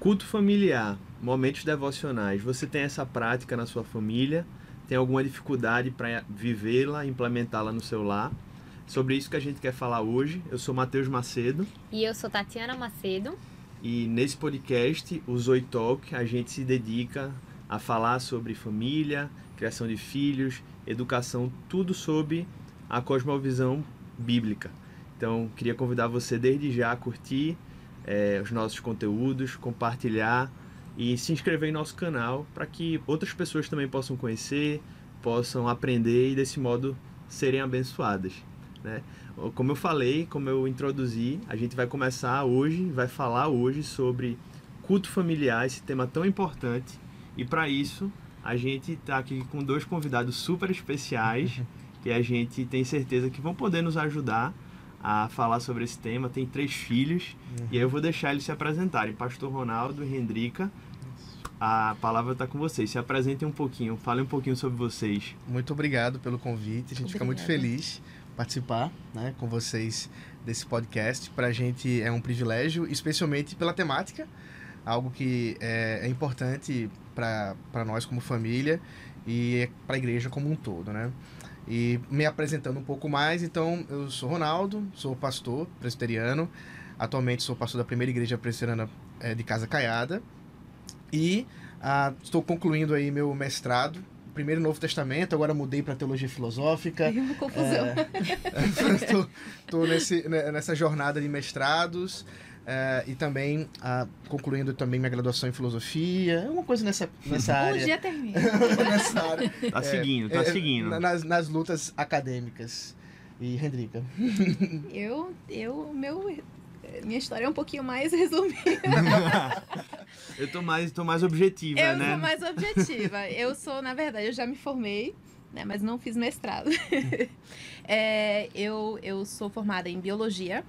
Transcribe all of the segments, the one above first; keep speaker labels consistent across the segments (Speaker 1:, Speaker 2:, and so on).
Speaker 1: Culto familiar, momentos devocionais. Você tem essa prática na sua família? Tem alguma dificuldade para vivê-la, implementá-la no seu lar? Sobre isso que a gente quer falar hoje. Eu sou Matheus Macedo.
Speaker 2: E eu sou Tatiana Macedo.
Speaker 1: E nesse podcast, o Zoe Talk, a gente se dedica a falar sobre família, criação de filhos, educação, tudo sob a cosmovisão bíblica. Então, queria convidar você desde já a curtir os nossos conteúdos, compartilhar e se inscrever em nosso canal para que outras pessoas também possam conhecer, possam aprender e desse modo serem abençoadas, né? Como eu falei, como eu introduzi, a gente vai começar hoje, vai falar hoje sobre culto familiar, esse tema tão importante. E para isso, a gente está aqui com dois convidados super especiais que a gente tem certeza que vão poder nos ajudar a falar sobre esse tema. Tem 3 filhos, e aí eu vou deixar eles se apresentarem. Pastor Ronaldo e Hendrika, a palavra está com vocês. Se apresentem um pouquinho, falem um pouquinho sobre vocês.
Speaker 3: Muito obrigado pelo convite, a gente fica muito feliz de participar, né, com vocês desse podcast. Para a gente é um privilégio, especialmente pela temática, algo que é importante para nós como família e para a igreja como um todo, né? E me apresentando um pouco mais, então eu sou Ronaldo, sou pastor presbiteriano, atualmente sou pastor da primeira igreja presbiteriana de Casa Caiada e estou concluindo aí meu mestrado, primeiro Novo Testamento, agora mudei para Teologia Filosófica.
Speaker 4: Uma confusão.
Speaker 3: Estou nessa jornada de mestrados. E também concluindo também minha graduação em filosofia, uma coisa nessa área.
Speaker 4: Um dia termina.
Speaker 3: Nessa área.
Speaker 1: Tá seguindo.
Speaker 3: Nas lutas acadêmicas. E Hendrika?
Speaker 4: Minha história é um pouquinho mais resumida.
Speaker 1: Eu tô mais objetiva,
Speaker 4: né?
Speaker 1: né?
Speaker 4: Eu sou mais objetiva. Na verdade, eu já me formei, né, mas não fiz mestrado. Eu sou formada em biologia.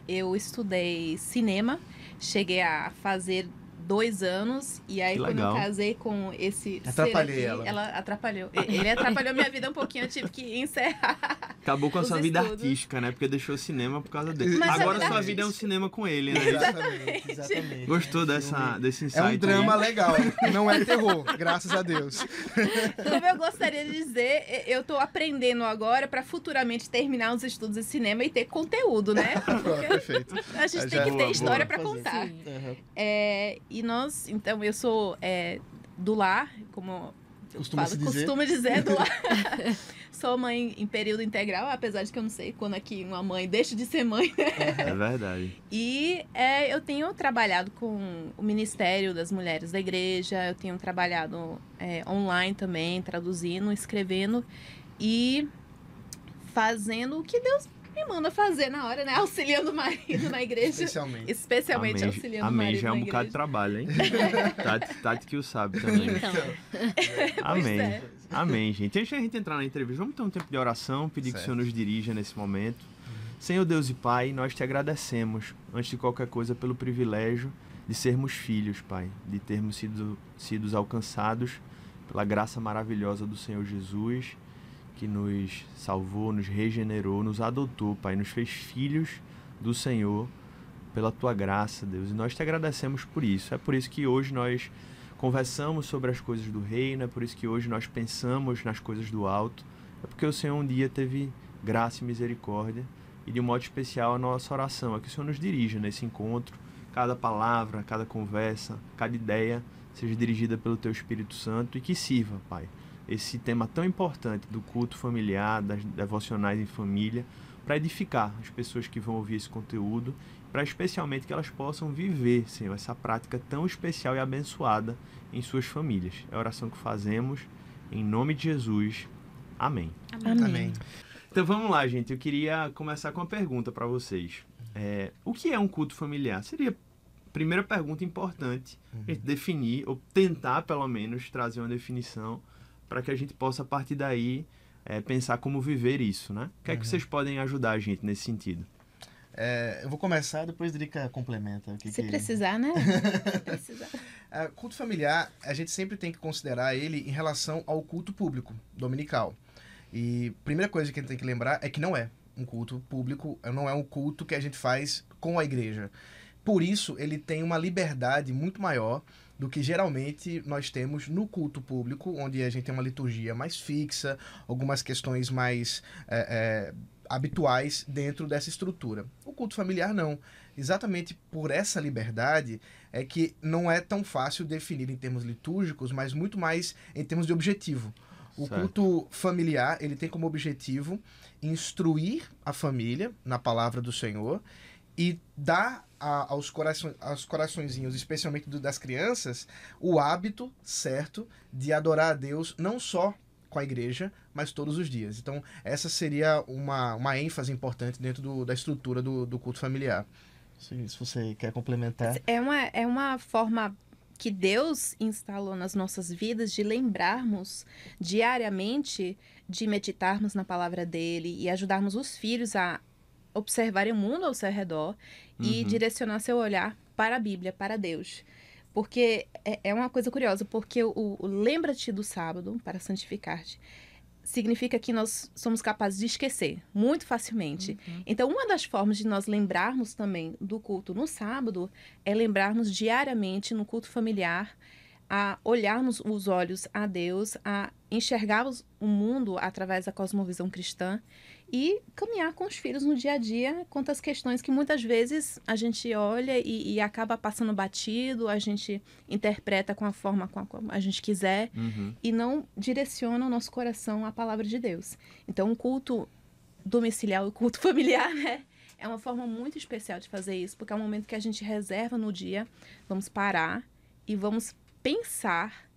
Speaker 4: Eu estudei cinema, cheguei a fazer 2 anos, e aí quando eu casei com esse
Speaker 3: Atrapalhei
Speaker 4: ser aqui, ela atrapalhou. Ele atrapalhou minha vida um pouquinho, eu tive que encerrar.
Speaker 1: Acabou com a sua vida artística, né? Porque deixou o cinema por causa dele.
Speaker 4: Mas
Speaker 1: agora sua vida é um cinema com ele, né?
Speaker 3: Exatamente.
Speaker 1: Gostou desse insight?
Speaker 3: É um drama legal, não é terror, graças a Deus.
Speaker 4: Como eu gostaria de dizer, eu tô aprendendo agora para futuramente terminar os estudos de cinema e ter conteúdo, né?
Speaker 3: Pronto, perfeito.
Speaker 4: A gente tem que ter história para contar.
Speaker 3: Uhum.
Speaker 4: E nós, então, eu sou do lar, como
Speaker 3: costumo
Speaker 4: dizer do lar. Sou mãe em período integral, apesar de que eu não sei quando aqui uma mãe deixa de ser mãe, né?
Speaker 1: É verdade.
Speaker 4: E eu tenho trabalhado com o Ministério das Mulheres da Igreja, eu tenho trabalhado online também, traduzindo, escrevendo e fazendo o que Deus me manda fazer na hora, né? Auxiliando o marido na igreja. Especialmente auxiliando o marido
Speaker 1: já é um
Speaker 4: na
Speaker 1: bocado de trabalho, hein? Tati que o sabe também.
Speaker 2: Então.
Speaker 1: Amém. Amém, gente. Antes de a gente entrar na entrevista, vamos ter um tempo de oração, pedir que o Senhor nos dirija nesse momento. Senhor Deus e Pai, nós te agradecemos, antes de qualquer coisa, pelo privilégio de sermos filhos, Pai, de termos sido alcançados pela graça maravilhosa do Senhor Jesus, que nos salvou, nos regenerou, nos adotou, Pai, nos fez filhos do Senhor pela Tua graça, Deus. E nós te agradecemos por isso. É por isso que hoje nós conversamos sobre as coisas do reino, é por isso que hoje nós pensamos nas coisas do alto. É porque o Senhor um dia teve graça e misericórdia. E de um modo especial a nossa oração é que o Senhor nos dirija nesse encontro. Cada palavra, cada conversa, cada ideia seja dirigida pelo Teu Espírito Santo e que sirva, Pai, esse tema tão importante do culto familiar, das devocionais em família, para edificar as pessoas que vão ouvir esse conteúdo, para especialmente que elas possam viver, Senhor, essa prática tão especial e abençoada em suas famílias. É a oração que fazemos, em nome de Jesus. Amém.
Speaker 3: Amém.
Speaker 1: Então vamos lá, gente. Eu queria começar com uma pergunta para vocês. O que é um culto familiar? Seria a primeira pergunta importante, a gente definir, ou tentar pelo menos trazer uma definição, para que a gente possa, a partir daí, pensar como viver isso, né? O que é que vocês podem ajudar a gente nesse sentido?
Speaker 3: Eu vou começar, depois a Drica complementa.
Speaker 4: Se precisar, né? Se precisar.
Speaker 3: Culto familiar, a gente sempre tem que considerar ele em relação ao culto público, dominical. E a primeira coisa que a gente tem que lembrar é que não é um culto público, não é um culto que a gente faz com a igreja. por isso, ele tem uma liberdade muito maior do que geralmente nós temos no culto público, onde a gente tem uma liturgia mais fixa, algumas questões mais habituais dentro dessa estrutura. O culto familiar não. Exatamente por essa liberdade é que não é tão fácil definir em termos litúrgicos, mas muito mais em termos de objetivo. O culto familiar, ele tem como objetivo instruir a família na palavra do Senhor e dar aos coraçõezinhos, especialmente das crianças, o hábito certo de adorar a Deus, não só com a igreja, mas todos os dias. Então, essa seria uma ênfase importante dentro da estrutura do culto familiar. Se você quer complementar.
Speaker 4: É uma forma que Deus instalou nas nossas vidas de lembrarmos diariamente, de meditarmos na palavra dele e ajudarmos os filhos a observarem o mundo ao seu redor e direcionar seu olhar para a Bíblia, para Deus. Porque é uma coisa curiosa, porque o lembra-te do sábado para santificar-te significa que nós somos capazes de esquecer muito facilmente. Então, uma das formas de nós lembrarmos também do culto no sábado é lembrarmos diariamente no culto familiar, a olharmos os olhos a Deus, a enxergarmos o mundo através da cosmovisão cristã e caminhar com os filhos no dia a dia quanto às questões que muitas vezes a gente olha e acaba passando batido, a gente interpreta com a forma como a gente quiser e não direciona o nosso coração à palavra de Deus. Então, o culto domiciliar, o culto familiar, né? É uma forma muito especial de fazer isso, porque é um momento que a gente reserva no dia, vamos parar e vamos pensar,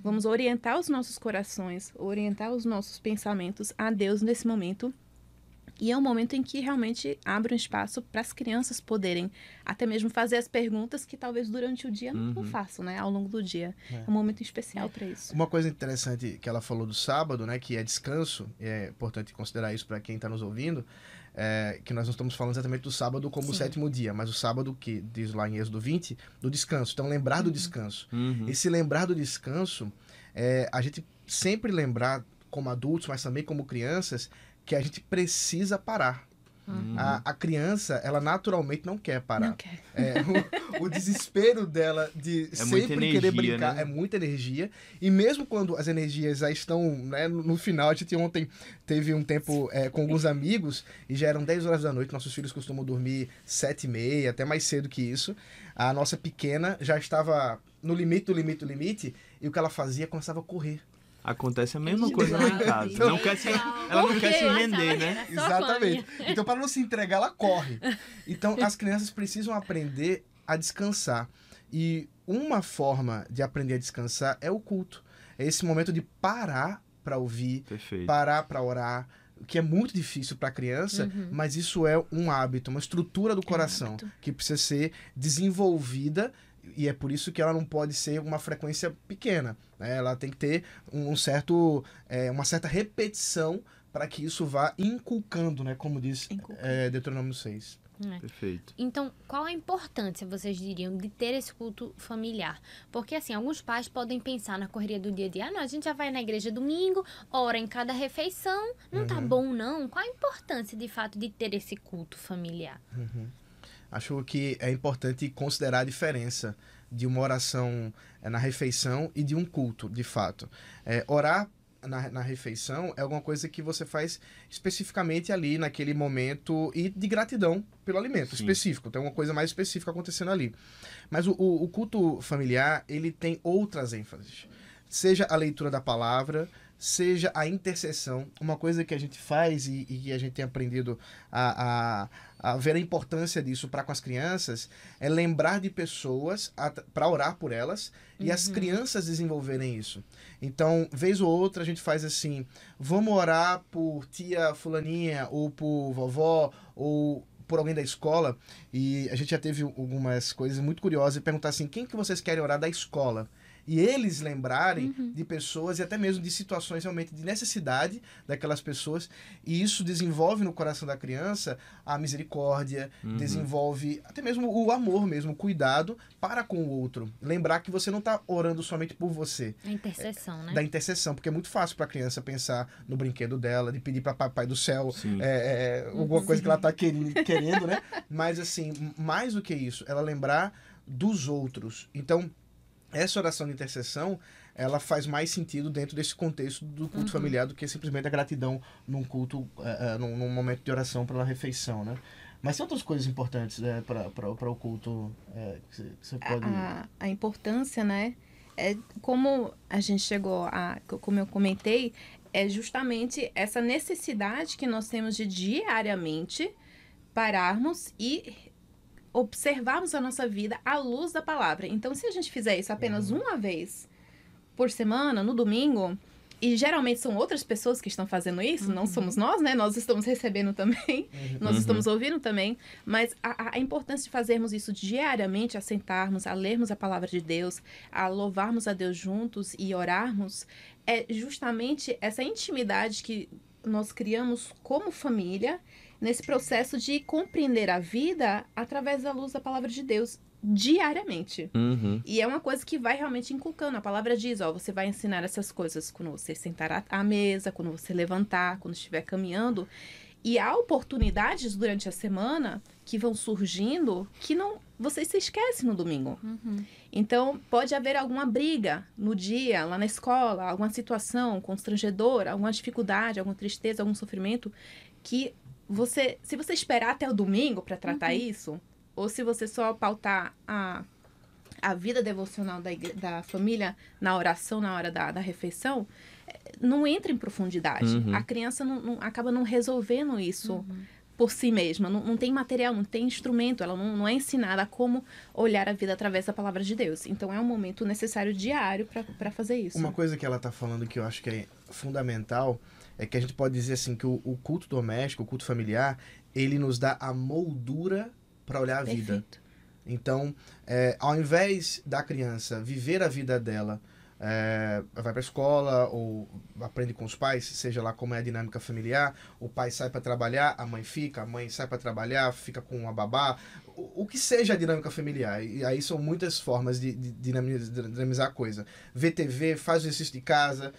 Speaker 4: vamos orientar os nossos corações, orientar os nossos pensamentos a Deus nesse momento. E é um momento em que realmente abre um espaço para as crianças poderem até mesmo fazer as perguntas que talvez durante o dia não façam, né? Ao longo do dia. É um momento especial para isso.
Speaker 3: Uma coisa interessante que ela falou do sábado, né? Que é descanso, e é importante considerar isso para quem está nos ouvindo, que nós não estamos falando exatamente do sábado como o sétimo dia, mas o sábado que diz lá em Êxodo 20, do descanso. Então, lembrar do descanso. Esse lembrar do descanso, a gente sempre lembrar como adultos, mas também como crianças, que a gente precisa parar. A criança, ela naturalmente não quer parar.
Speaker 4: Não quer.
Speaker 3: O desespero dela de sempre querer brincar, né? É muita energia. E mesmo quando as energias já estão, né, no final, a gente ontem teve um tempo com alguns amigos e já eram 10 horas da noite. Nossos filhos costumam dormir 7h30, até mais cedo que isso. A nossa pequena já estava no limite do limite do limite e o que ela fazia? Começava a correr.
Speaker 1: Acontece a mesma coisa lá em casa. Então, ela não quer se render, né?
Speaker 3: Exatamente. Então, para não se entregar, ela corre. Então, as crianças precisam aprender a descansar. E uma forma de aprender a descansar é o culto. É esse momento de parar para ouvir, parar para orar, que é muito difícil para a criança, mas isso é um hábito, uma estrutura do coração que precisa ser desenvolvida. E é por isso que ela não pode ser uma frequência pequena, né? Ela tem que ter uma certa repetição para que isso vá inculcando, né? Como diz Deuteronômio 6.
Speaker 1: Perfeito.
Speaker 2: Então, qual a importância, vocês diriam, de ter esse culto familiar? Porque, assim, alguns pais podem pensar na correria do dia a dia. Não, a gente já vai na igreja domingo, ora em cada refeição. Não tá bom, não? Qual a importância, de fato, de ter esse culto familiar?
Speaker 3: Acho que é importante considerar a diferença de uma oração na refeição e de um culto, de fato. Orar na refeição é alguma coisa que você faz especificamente ali naquele momento e de gratidão pelo alimento específico. Tem uma coisa mais específica acontecendo ali. Mas o culto familiar, ele tem outras ênfases. Seja a leitura da palavra, seja a intercessão, uma coisa que a gente faz e a gente tem aprendido a ver a importância disso para com as crianças, é lembrar de pessoas para orar por elas e as crianças desenvolverem isso. Então, vez ou outra, a gente faz assim, vamos orar por tia fulaninha, ou por vovó, ou por alguém da escola, e a gente já teve algumas coisas muito curiosas, e perguntar assim, quem que vocês querem orar da escola? e eles lembrarem de pessoas e até mesmo de situações realmente de necessidade daquelas pessoas, e isso desenvolve no coração da criança a misericórdia, desenvolve até mesmo o amor mesmo, o cuidado para com o outro. Lembrar que você não está orando somente por você.
Speaker 2: A intercessão, né?
Speaker 3: Da intercessão, porque é muito fácil para a criança pensar no brinquedo dela, de pedir para papai do céu alguma coisa que ela está querendo, né? Mas assim, mais do que isso, ela lembrar dos outros. Então, essa oração de intercessão, ela faz mais sentido dentro desse contexto do culto familiar do que simplesmente a gratidão num culto, num momento de oração pela refeição, né? Mas tem outras coisas importantes, né, para o culto que você pode...
Speaker 4: A importância, né, é como a gente chegou como eu comentei, é justamente essa necessidade que nós temos de diariamente pararmos e observarmos a nossa vida à luz da palavra. Então, se a gente fizer isso apenas uma vez por semana, no domingo, e geralmente são outras pessoas que estão fazendo isso, não somos nós, né? Nós estamos recebendo também, nós estamos ouvindo também, mas a importância de fazermos isso diariamente, a sentarmos, a lermos a palavra de Deus, a louvarmos a Deus juntos e orarmos, é justamente essa intimidade que nós criamos como família, nesse processo de compreender a vida através da luz da palavra de Deus diariamente. E é uma coisa que vai realmente inculcando. A palavra diz, você vai ensinar essas coisas quando você sentar à mesa, quando você levantar, quando estiver caminhando. E há oportunidades durante a semana que vão surgindo que você se esquece no domingo. Então, pode haver alguma briga no dia, lá na escola, alguma situação constrangedora, alguma dificuldade, alguma tristeza, algum sofrimento, que se você esperar até o domingo para tratar isso, ou se você só pautar a vida devocional da família na oração, na hora da refeição, não entra em profundidade. A criança acaba não resolvendo isso por si mesma. Não tem material, não tem instrumento. Ela não é ensinada a como olhar a vida através da palavra de Deus. Então, é um momento necessário diário para fazer isso.
Speaker 3: Uma coisa que ela está falando que eu acho que é fundamental é que a gente pode dizer assim que o culto doméstico, o culto familiar, ele nos dá a moldura para olhar a vida. Então, ao invés da criança viver a vida dela, vai para a escola ou aprende com os pais, seja lá como é a dinâmica familiar, o pai sai para trabalhar, a mãe fica, a mãe sai para trabalhar, fica com a babá, o que seja a dinâmica familiar. E aí são muitas formas de dinamizar a coisa. Vê TV, faz exercício de casa,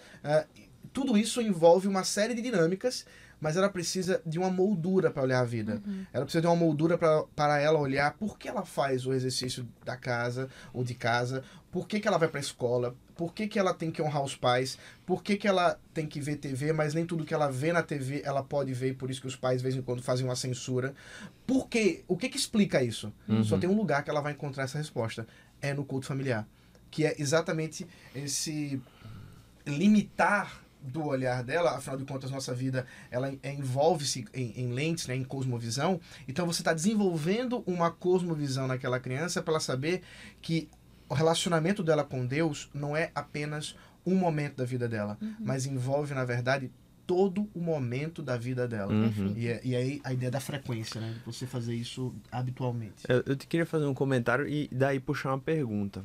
Speaker 3: tudo isso envolve uma série de dinâmicas, mas ela precisa de uma moldura para olhar a vida. Ela precisa de uma moldura para ela olhar por que ela faz o exercício da casa ou de casa, por que ela vai para a escola, por que ela tem que honrar os pais, por que ela tem que ver TV, mas nem tudo que ela vê na TV ela pode ver, por isso que os pais de vez em quando fazem uma censura. Por quê? O que explica isso? Só tem um lugar que ela vai encontrar essa resposta. É no culto familiar. Que é exatamente esse limitar do olhar dela. Afinal de contas, nossa vida ela envolve-se em lentes, né, em cosmovisão. Então você está desenvolvendo uma cosmovisão naquela criança para ela saber que o relacionamento dela com Deus não é apenas um momento da vida dela, mas envolve, na verdade, todo o momento da vida dela. E aí a ideia da frequência, né, de você fazer isso habitualmente.
Speaker 1: Eu te queria fazer um comentário e daí puxar uma pergunta.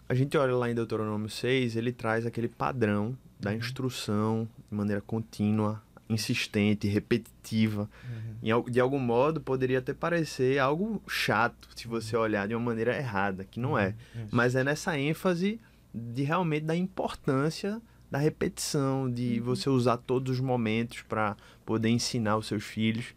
Speaker 1: A gente olha lá em Deuteronômio 6, ele traz aquele padrão da instrução de maneira contínua, insistente, repetitiva. De algum modo, poderia até parecer algo chato se você olhar de uma maneira errada, que não é. Mas é nessa ênfase de realmente da importância da repetição, de você usar todos os momentos para poder ensinar os seus filhos.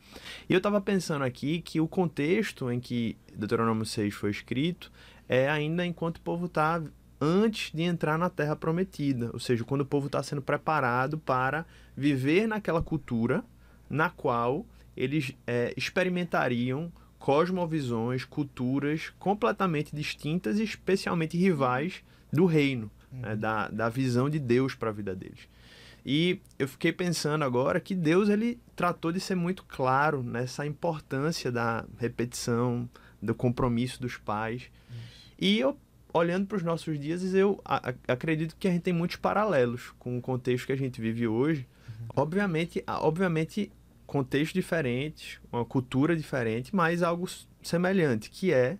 Speaker 1: E eu estava pensando aqui que o contexto em que Deuteronômio 6 foi escrito é ainda enquanto o povo está antes de entrar na Terra Prometida, ou seja, quando o povo está sendo preparado para viver naquela cultura na qual eles experimentariam cosmovisões, culturas completamente distintas e especialmente rivais do reino, da visão de Deus para a vida deles. E eu fiquei pensando agora que Deus ele tratou de ser muito claro nessa importância da repetição, do compromisso dos pais. E eu, olhando para os nossos dias, eu acredito que a gente tem muitos paralelos com o contexto que a gente vive hoje. Obviamente contextos diferentes, uma cultura diferente, mas algo semelhante, que é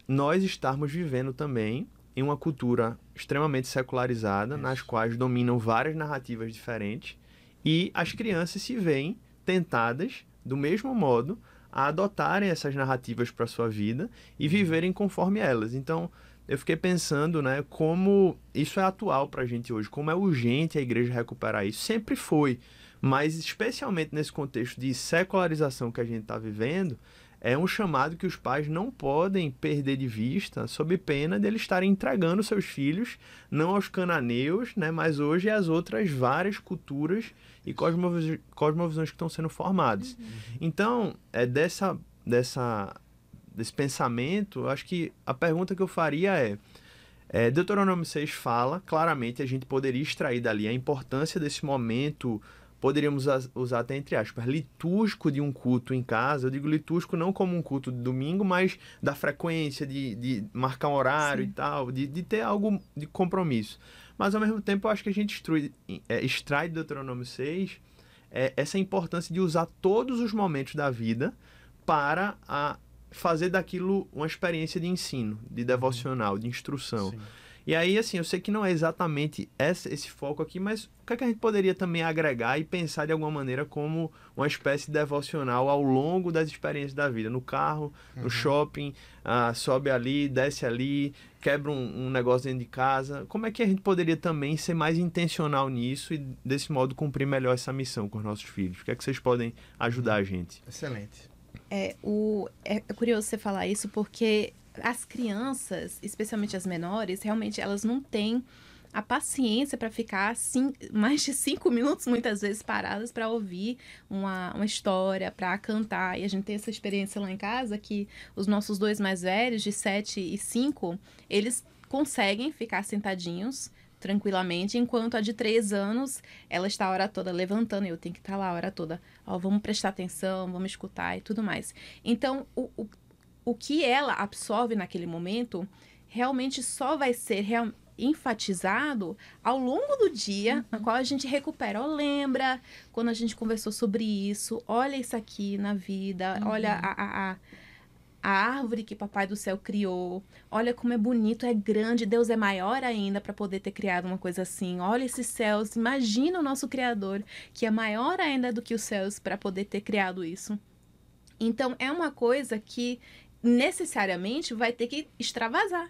Speaker 1: nós estarmos vivendo também em uma cultura extremamente secularizada, nas quais dominam várias narrativas diferentes, e as crianças se veem tentadas, do mesmo modo, a adotarem essas narrativas para sua vida e viverem conforme elas. Então, eu fiquei pensando, né, como isso é atual para a gente hoje, como é urgente a igreja recuperar isso. Sempre foi, mas especialmente nesse contexto de secularização que a gente está vivendo, é um chamado que os pais não podem perder de vista, sob pena de eles estarem entregando seus filhos, não aos cananeus, né, mas hoje às outras várias culturas e cosmovisões que estão sendo formadas. Então, desse pensamento, eu acho que a pergunta que eu faria Deuteronômio 6 fala, claramente, a gente poderia extrair dali a importância desse momento, poderíamos usar até entre aspas, litúrgico de um culto em casa. Eu digo litúrgico não como um culto de domingo, mas da frequência, de marcar um horário e tal, de ter algo de compromisso. Mas, ao mesmo tempo, eu acho que a gente extrai de Deuteronômio 6 essa importância de usar todos os momentos da vida para fazer daquilo uma experiência de ensino, de devocional, de instrução. Sim. E aí, assim, eu sei que não é exatamente esse foco aqui, mas o que é que a gente poderia também agregar e pensar de alguma maneira como uma espécie de devocional ao longo das experiências da vida? No carro, no shopping, sobe ali, desce ali, quebra um negócio dentro de casa. Como é que a gente poderia também ser mais intencional nisso e, desse modo, cumprir melhor essa missão com os nossos filhos? O que é que vocês podem ajudar a gente?
Speaker 3: Excelente.
Speaker 4: É curioso você falar isso, porque as crianças, especialmente as menores, realmente elas não têm a paciência para ficar mais de 5 minutos, muitas vezes, paradas para ouvir uma história, para cantar. E a gente tem essa experiência lá em casa, que os nossos 2 mais velhos, de 7 e 5, eles conseguem ficar sentadinhos tranquilamente, enquanto a de 3 anos, ela está a hora toda levantando, e eu tenho que estar lá a hora toda. Vamos prestar atenção, vamos escutar e tudo mais. Então, o que ela absorve naquele momento realmente só vai ser enfatizado ao longo do dia, na qual a gente recupera. Lembra quando a gente conversou sobre isso? Olha isso aqui na vida, olha a árvore que Papai do Céu criou, olha como é bonito, é grande, Deus é maior ainda para poder ter criado uma coisa assim. Olha esses céus, imagina o nosso Criador, que é maior ainda do que os céus para poder ter criado isso. Então, é uma coisa que necessariamente vai ter que extravasar.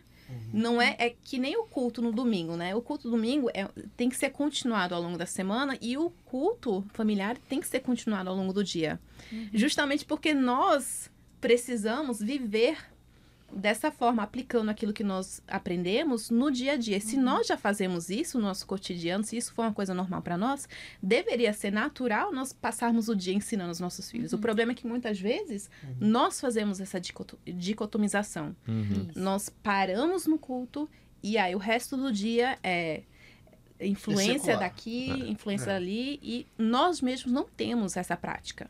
Speaker 4: Não é que nem o culto no domingo, né? O culto domingo tem que ser continuado ao longo da semana, e o culto familiar tem que ser continuado ao longo do dia. Justamente porque nós precisamos viver dessa forma, aplicando aquilo que nós aprendemos no dia a dia. Se nós já fazemos isso no nosso cotidiano, se isso for uma coisa normal para nós, deveria ser natural nós passarmos o dia ensinando os nossos filhos. O problema é que muitas vezes nós fazemos essa dicotomização. Nós paramos no culto e aí o resto do dia é influência daqui, influência dali, e nós mesmos não temos essa prática.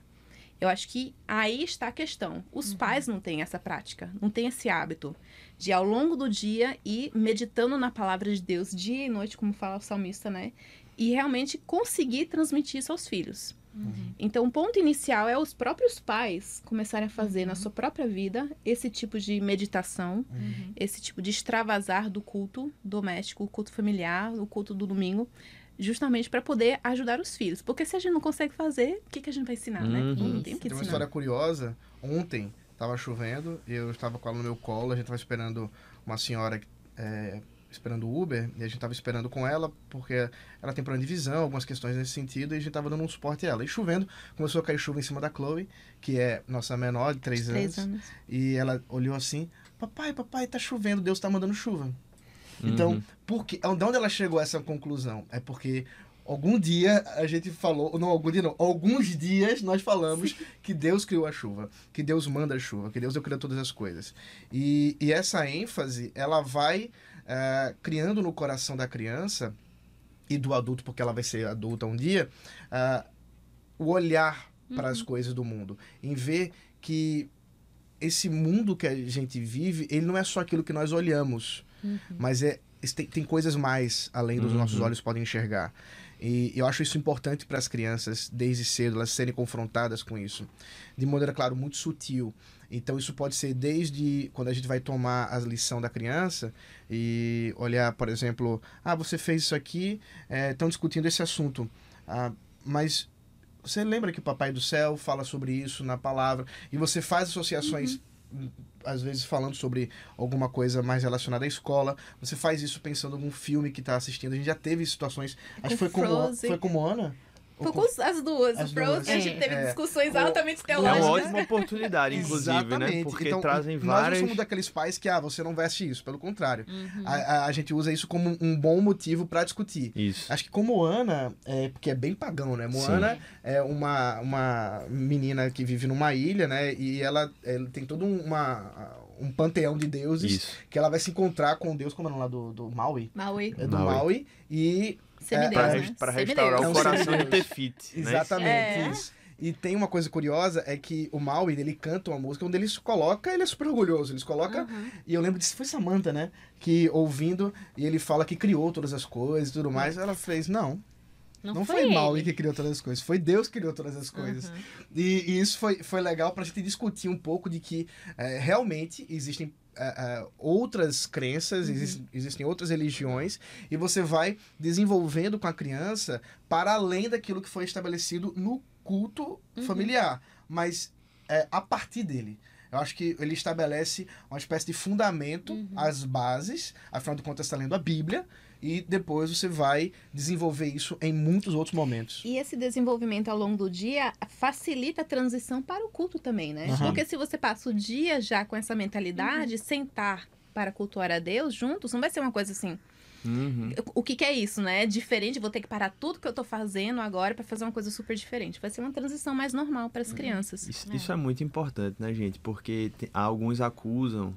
Speaker 4: Eu acho que aí está a questão. Os pais não têm essa prática, não têm esse hábito de, ao longo do dia, ir meditando na palavra de Deus dia e noite, como fala o salmista, né? E realmente conseguir transmitir isso aos filhos. Então, o ponto inicial é os próprios pais começarem a fazer na sua própria vida esse tipo de meditação, esse tipo de extravasar do culto doméstico, o culto familiar, o culto do domingo, justamente para poder ajudar os filhos. Porque se a gente não consegue fazer, o que a gente vai ensinar, né? Não tem o que ensinar.
Speaker 3: Tem uma história curiosa. Ontem, estava chovendo, eu estava com ela no meu colo, a gente estava esperando uma senhora esperando o Uber, e a gente estava esperando com ela, porque ela tem problema de visão, algumas questões nesse sentido, e a gente estava dando um suporte a ela. E chovendo, começou a cair chuva em cima da Chloe, que é nossa menor, de 3 anos. E ela olhou assim, papai, tá chovendo, Deus está mandando chuva. Então, de onde ela chegou a essa conclusão? É porque algum dia a gente falou, alguns dias nós falamos que Deus criou a chuva, que Deus manda a chuva, que Deus criou todas as coisas. E essa ênfase, ela vai criando no coração da criança e do adulto, porque ela vai ser adulta um dia, o olhar para as coisas do mundo, em ver que esse mundo que a gente vive, ele não é só aquilo que nós olhamos, mas tem coisas mais além dos nossos olhos podem enxergar. E eu acho isso importante para as crianças, desde cedo, elas serem confrontadas com isso. De maneira, claro, muito sutil. Então, isso pode ser desde quando a gente vai tomar a lição da criança e olhar, por exemplo, você fez isso aqui, estão discutindo esse assunto. Mas você lembra que o Papai do Céu fala sobre isso na palavra? E você faz associações, às vezes falando sobre alguma coisa mais relacionada à escola. Você faz isso pensando em algum filme que está assistindo. A gente já teve situações... Acho que foi com Moana?
Speaker 4: Foi com as duas. O Frozen, a gente teve discussões altamente teológicas.
Speaker 1: É uma ótima oportunidade, inclusive,
Speaker 3: exatamente,
Speaker 1: né? Porque
Speaker 3: então,
Speaker 1: trazem
Speaker 3: nós
Speaker 1: várias...
Speaker 3: não somos daqueles pais que, você não veste isso. Pelo contrário. A gente usa isso como um bom motivo para discutir.
Speaker 1: Isso.
Speaker 3: Acho que com Moana, porque é bem pagão, né? Moana é uma menina que vive numa ilha, né? E ela tem todo um panteão de deuses que ela vai se encontrar com o deus, como é o nome lá do Maui?
Speaker 4: Maui.
Speaker 3: É do Maui. E...
Speaker 1: Para restaurar o coração de Tefiti.
Speaker 3: Exatamente, isso. E tem uma coisa curiosa, é que o Maui, ele canta uma música onde ele se coloca, ele é super orgulhoso, ele se coloca, e eu lembro disso, foi Samantha, né, que ouvindo, e ele fala que criou todas as coisas e tudo mais, ela fez, não foi Maui que criou todas as coisas, foi Deus que criou todas as coisas. E isso foi legal pra gente discutir um pouco de que realmente existem outras crenças, existem outras religiões, e você vai desenvolvendo com a criança para além daquilo que foi estabelecido no culto familiar, mas a partir dele. Eu acho que ele estabelece uma espécie de fundamento, as bases, afinal de contas está lendo a Bíblia, e depois você vai desenvolver isso em muitos outros momentos.
Speaker 4: E esse desenvolvimento ao longo do dia facilita a transição para o culto também, né? Porque se você passa o dia já com essa mentalidade, sentar para cultuar a Deus juntos, não vai ser uma coisa assim... O que é isso, né? É diferente, vou ter que parar tudo que eu tô fazendo agora para fazer uma coisa super diferente. Vai ser uma transição mais normal para as crianças.
Speaker 1: Isso é muito importante, né, gente? Porque alguns acusam...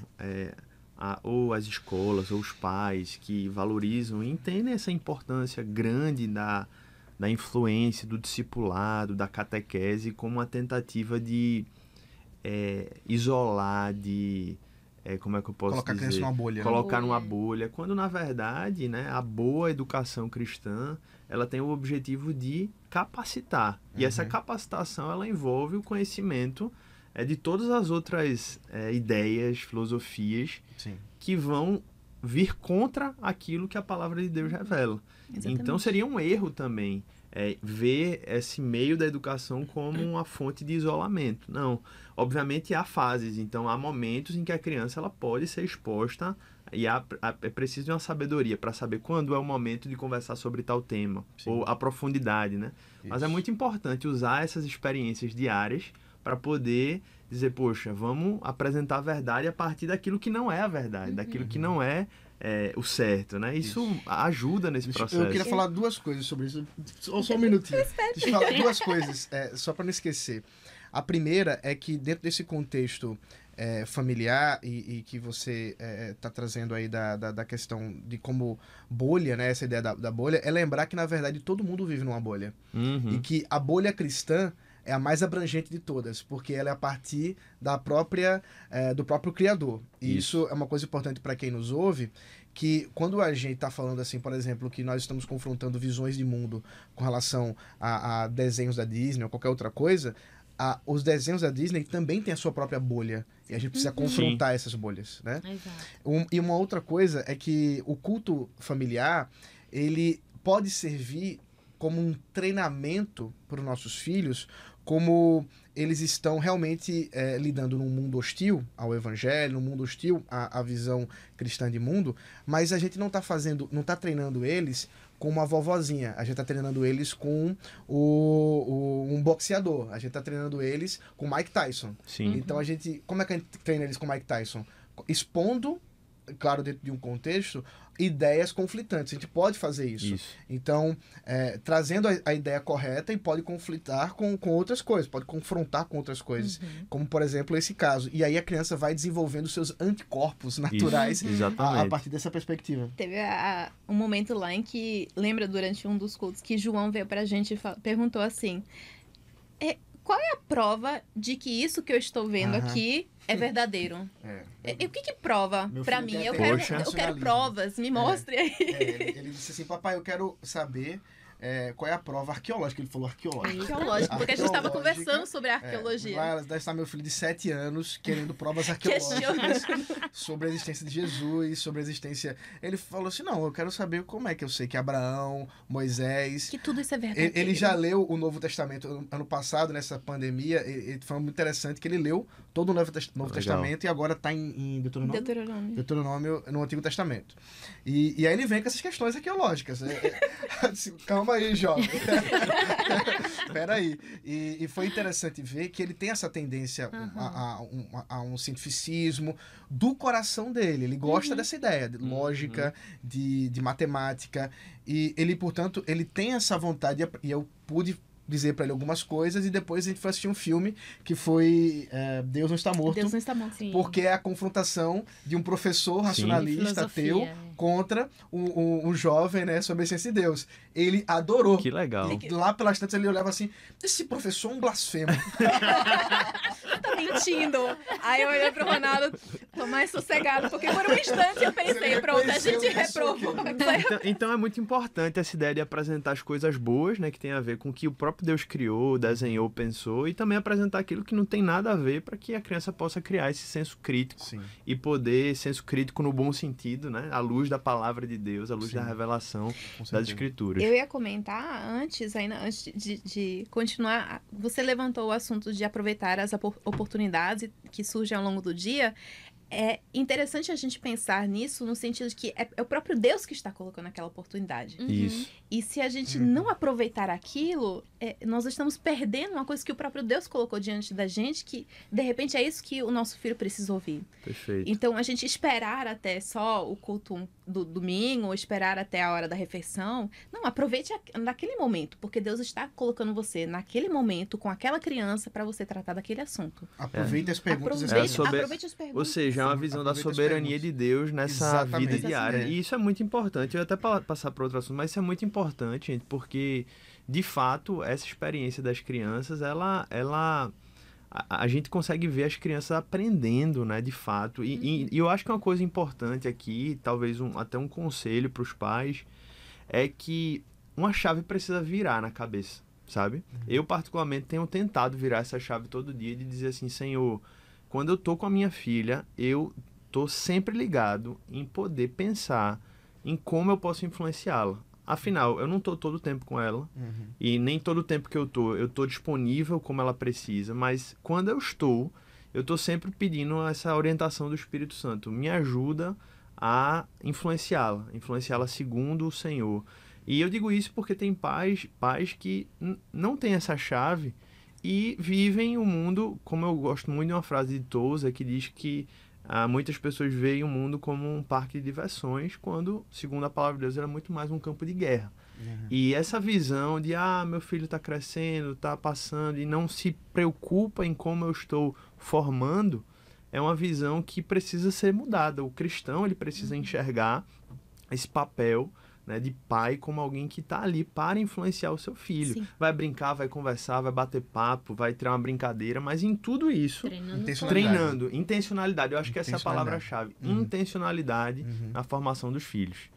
Speaker 1: ou as escolas, ou os pais que valorizam e entendem essa importância grande da influência, do discipulado, da catequese, como uma tentativa de isolar, de... como é que eu posso
Speaker 3: colocar
Speaker 1: dizer?
Speaker 3: A criança numa bolha.
Speaker 1: Colocar numa bolha. Quando, na verdade, né, a boa educação cristã, ela tem o objetivo de capacitar. E essa capacitação, ela envolve o conhecimento de todas as outras ideias, filosofias que vão vir contra aquilo que a palavra de Deus revela. Exatamente. Então seria um erro também ver esse meio da educação como uma fonte de isolamento. Não. Obviamente há fases, então há momentos em que a criança ela pode ser exposta e é preciso de uma sabedoria para saber quando é o momento de conversar sobre tal tema, ou a profundidade, né? Mas é muito importante usar essas experiências diárias para poder dizer, poxa, vamos apresentar a verdade a partir daquilo que não é a verdade, daquilo que não é o certo, né? Isso ajuda nesse processo.
Speaker 3: Eu queria falar duas coisas sobre isso. Só um minutinho. Deixa eu falar duas coisas, só para não esquecer. A primeira é que dentro desse contexto familiar e que você está trazendo aí da questão de como bolha, né? Essa ideia da bolha, é lembrar que, na verdade, todo mundo vive numa bolha. E que a bolha cristã é a mais abrangente de todas, porque ela é a partir da própria, do próprio Criador. E isso é uma coisa importante para quem nos ouve, que quando a gente está falando assim, por exemplo, que nós estamos confrontando visões de mundo com relação a desenhos da Disney ou qualquer outra coisa, os desenhos da Disney também têm a sua própria bolha. E a gente precisa confrontar essas bolhas, né? E uma outra coisa é que o culto familiar, ele pode servir como um treinamento para os nossos filhos, como eles estão realmente lidando num mundo hostil ao evangelho, num mundo hostil à visão cristã de mundo, mas a gente não está treinando eles com uma vovozinha, a gente está treinando eles com um boxeador, a gente está treinando eles com Mike Tyson. Então como é que a gente treina eles com Mike Tyson? Expondo, claro, dentro de um contexto, ideias conflitantes. A gente pode fazer isso. Então, trazendo a ideia correta e pode conflitar com outras coisas, pode confrontar com outras coisas, como, por exemplo, esse caso. E aí a criança vai desenvolvendo seus anticorpos naturais a partir dessa perspectiva.
Speaker 4: Teve um momento lá em que, lembra, durante um dos cultos, que João veio pra gente e perguntou assim, qual é a prova de que isso que eu estou vendo aqui é verdadeiro? E o que prova pra mim? Eu quero provas, me mostre aí.
Speaker 3: Ele disse assim, papai, eu quero saber qual é a prova arqueológica. Ele falou arqueológica.
Speaker 4: Arqueológica, porque a gente estava conversando sobre a arqueologia.
Speaker 3: Lá deve estar meu filho de 7 anos querendo provas arqueológicas sobre a existência de Jesus, sobre a existência... Ele falou assim, não, eu quero saber como é que eu sei que Abraão, Moisés...
Speaker 4: Que tudo isso é verdade.
Speaker 3: Ele já leu o Novo Testamento ano passado, nessa pandemia. Foi muito interessante que ele leu todo o Novo Testamento e agora está em Deuteronômio no Antigo Testamento. E aí ele vem com essas questões arqueológicas. Calma aí, jovem. Peraí. E foi interessante ver que ele tem essa tendência a um cientificismo do coração dele. Ele gosta dessa ideia de lógica, de matemática. E ele, portanto, ele tem essa vontade. E eu pude dizer para ele algumas coisas, e depois a gente foi assistir um filme que foi Deus Não Está Morto.
Speaker 4: Deus Não Está Morto, sim.
Speaker 3: Porque é a confrontação de um professor racionalista ateu contra um jovem, né, sobre a essência de Deus. Ele adorou.
Speaker 1: Que legal.
Speaker 3: Lá pelas tantas ele olhava assim, esse professor é um blasfemo.
Speaker 4: Tá mentindo. Aí eu olhei pro Ronaldo, tô mais sossegado, porque por um instante eu pensei, pronto, a gente reprovou.
Speaker 1: Então é muito importante essa ideia de apresentar as coisas boas, né, que tem a ver com o que o próprio Deus criou, desenhou, pensou, e também apresentar aquilo que não tem nada a ver, para que a criança possa criar esse senso crítico.
Speaker 3: Sim.
Speaker 1: E poder, senso crítico no bom sentido, né, à luz da palavra de Deus, à luz da revelação das Escrituras.
Speaker 4: Eu ia comentar antes de continuar, você levantou o assunto de aproveitar as oportunidades que surgem ao longo do dia. É interessante a gente pensar nisso no sentido de que é o próprio Deus que está colocando aquela oportunidade.
Speaker 1: Isso.
Speaker 4: E se a gente não aproveitar aquilo, nós estamos perdendo uma coisa que o próprio Deus colocou diante da gente, que de repente é isso que o nosso filho precisa ouvir.
Speaker 1: Perfeito.
Speaker 4: Então a gente esperar até só o culto do domingo, ou esperar até a hora da refeição, não, aproveite naquele momento, porque Deus está colocando você naquele momento com aquela criança para você tratar daquele assunto.
Speaker 3: Aproveite as perguntas.
Speaker 4: Aproveite as perguntas.
Speaker 1: Ou seja, é uma visão da soberania de Deus nessa vida diária. E isso é muito importante. Eu ia até passar para outro assunto, mas isso é muito importante, gente, porque, de fato, essa experiência das crianças, a gente consegue ver as crianças aprendendo, né, de fato. E eu acho que uma coisa importante aqui, talvez até um conselho para os pais, é que uma chave precisa virar na cabeça, sabe? Eu, particularmente, tenho tentado virar essa chave todo dia de dizer assim, Senhor, quando eu tô com a minha filha, eu tô sempre ligado em poder pensar em como eu posso influenciá-la. Afinal, eu não tô todo o tempo com ela, e nem todo o tempo que eu tô disponível como ela precisa, mas quando eu tô sempre pedindo essa orientação do Espírito Santo. Me ajuda a influenciá-la segundo o Senhor. E eu digo isso porque tem pais que não têm essa chave e vivem o mundo, como eu gosto muito de uma frase de Tozer, que diz que muitas pessoas veem o mundo como um parque de diversões, quando, segundo a palavra de Deus, era muito mais um campo de guerra. E essa visão de, meu filho está crescendo, está passando, e não se preocupa em como eu estou formando, é uma visão que precisa ser mudada. O cristão, ele precisa enxergar esse papel, né, de pai como alguém que está ali para influenciar o seu filho. Sim. Vai brincar, vai conversar, vai bater papo, vai ter uma brincadeira, mas em tudo isso, treinando. Intencionalidade. Eu acho que essa é a palavra-chave. Intencionalidade na formação dos filhos.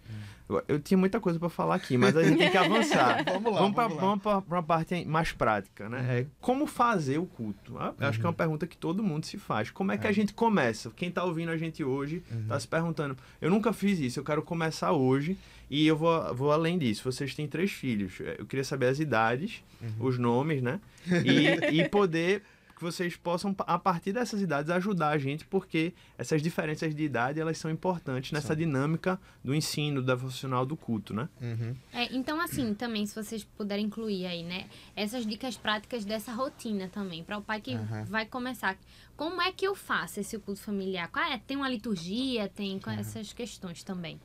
Speaker 1: Eu tinha muita coisa para falar aqui, mas a gente tem que avançar. Vamos para uma parte mais prática, né? Como fazer o culto? Eu acho que é uma pergunta que todo mundo se faz. Como é que a gente começa? Quem está ouvindo a gente hoje está se perguntando, eu nunca fiz isso, eu quero começar hoje e eu vou além disso. Vocês têm 3 filhos. Eu queria saber as idades, os nomes, né? E poder que vocês possam, a partir dessas idades, ajudar a gente, porque essas diferenças de idade, elas são importantes nessa dinâmica do ensino, da devocional, do culto, né?
Speaker 2: Então, assim, também, se vocês puderem incluir aí, né, essas dicas práticas dessa rotina também, para o pai que vai começar. Como é que eu faço esse culto familiar? Tem uma liturgia, tem essas questões também.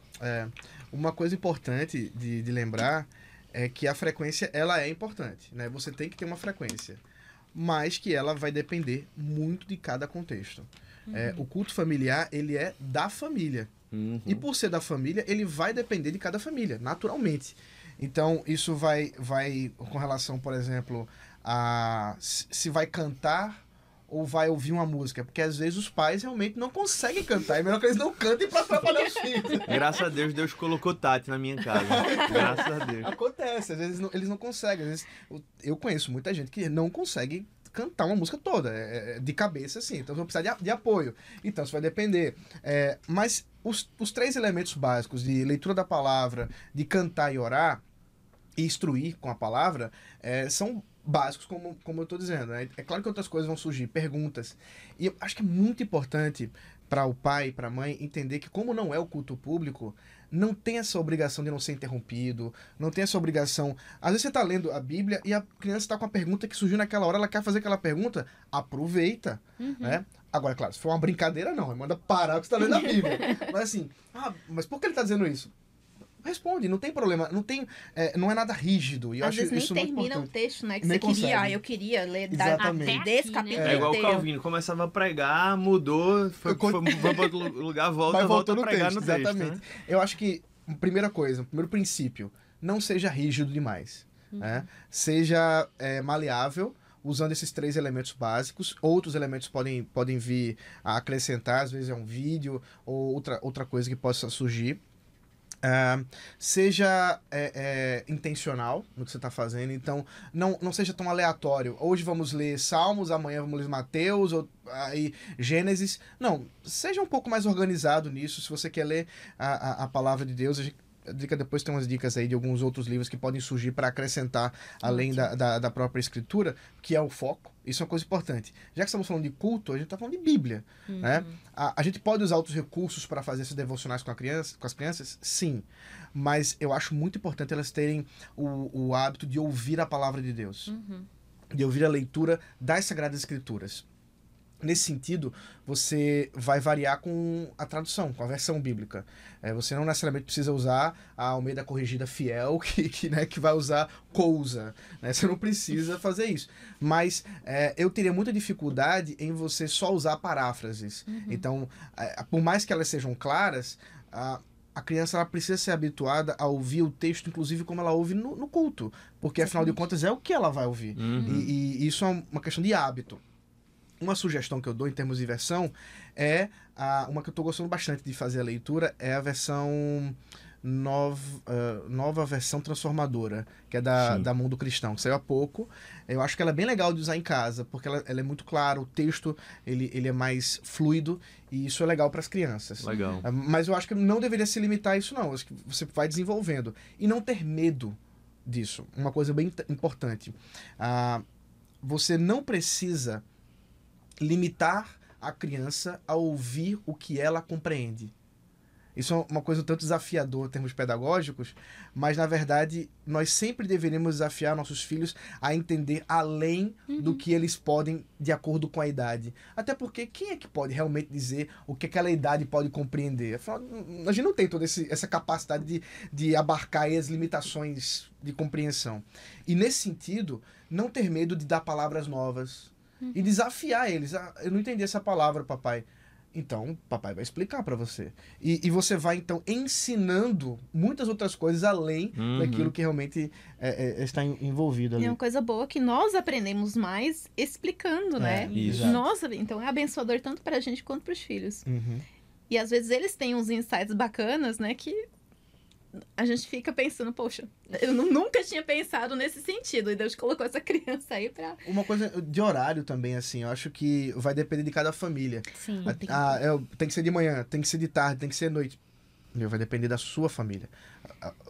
Speaker 3: Uma coisa importante de lembrar é que a frequência, ela é importante, né? Você tem que ter uma frequência, mas que ela vai depender muito de cada contexto. O culto familiar, ele é da família. E por ser da família, ele vai depender de cada família, naturalmente. Então, isso vai com relação, por exemplo, a se vai cantar ou vai ouvir uma música? Porque às vezes os pais realmente não conseguem cantar. É melhor que eles não cantem para atrapalhar os filhos.
Speaker 1: Graças a Deus colocou Tati na minha casa. Graças a Deus.
Speaker 3: Acontece, às vezes eles não conseguem. Às vezes, eu conheço muita gente que não consegue cantar uma música toda, de cabeça, assim. Então, vão precisar de apoio. Então, isso vai depender. Mas os 3 elementos básicos de leitura da palavra, de cantar e orar, e instruir com a palavra, são básicos, como eu estou dizendo. Né? É claro que outras coisas vão surgir, perguntas. E eu acho que é muito importante para o pai e para a mãe entender que, como não é o culto público, não tem essa obrigação de não ser interrompido, não tem essa obrigação... Às vezes você está lendo a Bíblia e a criança está com uma pergunta que surgiu naquela hora, ela quer fazer aquela pergunta, aproveita, né? Agora, claro, se for uma brincadeira, não, manda parar o que você está lendo a Bíblia. Mas assim, mas por que ele está dizendo isso? Responde, não tem problema, não é nada rígido. E eu
Speaker 4: Às
Speaker 3: acho
Speaker 4: vezes nem
Speaker 3: isso
Speaker 4: termina o texto, né? Que
Speaker 3: nem
Speaker 4: você queria.
Speaker 3: consegue.
Speaker 4: Eu queria ler
Speaker 2: desse
Speaker 4: capítulo.
Speaker 1: É igual o
Speaker 4: inteiro.
Speaker 1: Calvino, começava a pregar, mudou, foi para outro lugar, volta a pregar no texto.
Speaker 3: Exatamente.
Speaker 1: Né?
Speaker 3: Eu acho que, primeira coisa, primeiro princípio, não seja rígido demais. Né? Seja maleável, usando esses 3 elementos básicos. Outros elementos podem vir a acrescentar, às vezes é um vídeo ou outra coisa que possa surgir. Seja intencional no que você está fazendo, então não seja tão aleatório. Hoje vamos ler Salmos, amanhã vamos ler Mateus, aí Gênesis. Não, seja um pouco mais organizado nisso. Se você quer ler a palavra de Deus, depois tem umas dicas aí de alguns outros livros que podem surgir para acrescentar além da própria escritura, que é o foco. Isso é uma coisa importante. Já que estamos falando de culto, a gente está falando de Bíblia. Né? A gente pode usar outros recursos para fazer esses devocionais com as crianças? Sim. Mas eu acho muito importante elas terem o hábito de ouvir a palavra de Deus. De ouvir a leitura das Sagradas Escrituras. Nesse sentido, você vai variar com a tradução, com a versão bíblica. Você não necessariamente precisa usar a Almeida Corrigida Fiel, que vai usar cousa. Né? Você não precisa fazer isso. Mas eu teria muita dificuldade em você só usar paráfrases. Então, por mais que elas sejam claras, a criança ela precisa ser habituada a ouvir o texto, inclusive como ela ouve no culto. Porque, afinal de contas, é o que ela vai ouvir. E isso é uma questão de hábito. Uma sugestão que eu dou em termos de versão é uma que eu estou gostando bastante de fazer a leitura, é a versão nova versão transformadora, que é da Mundo Cristão, que saiu há pouco. Eu acho que ela é bem legal de usar em casa, porque ela é muito clara, o texto ele é mais fluido, e isso é legal para as crianças.
Speaker 1: Legal.
Speaker 3: Mas eu acho que não deveria se limitar a isso, não. Acho que você vai desenvolvendo. E não ter medo disso. Uma coisa bem importante. Você não precisa limitar a criança a ouvir o que ela compreende. Isso é uma coisa um tanto desafiadora em termos pedagógicos, mas, na verdade, nós sempre deveríamos desafiar nossos filhos a entender além do que eles podem, de acordo com a idade. Até porque quem é que pode realmente dizer o que aquela idade pode compreender? Afinal, a gente não tem toda essa capacidade de abarcar aí as limitações de compreensão. E, nesse sentido, não ter medo de dar palavras novas, e desafiar eles. Eu não entendi essa palavra, papai. Então, papai vai explicar para você. E você vai, então, ensinando muitas outras coisas além daquilo que realmente está envolvido ali.
Speaker 4: E é uma coisa boa que nós aprendemos mais explicando, né?
Speaker 1: Isso.
Speaker 4: Nossa, então é abençoador tanto para a gente quanto para os filhos. E às vezes eles têm uns insights bacanas, né? Que a gente fica pensando, poxa, eu nunca tinha pensado nesse sentido. E Deus colocou essa criança aí pra...
Speaker 3: Uma coisa de horário também, assim, eu acho que vai depender de cada família.
Speaker 2: Sim.
Speaker 3: Tem que ser de manhã, tem que ser de tarde, tem que ser de noite. Vai depender da sua família.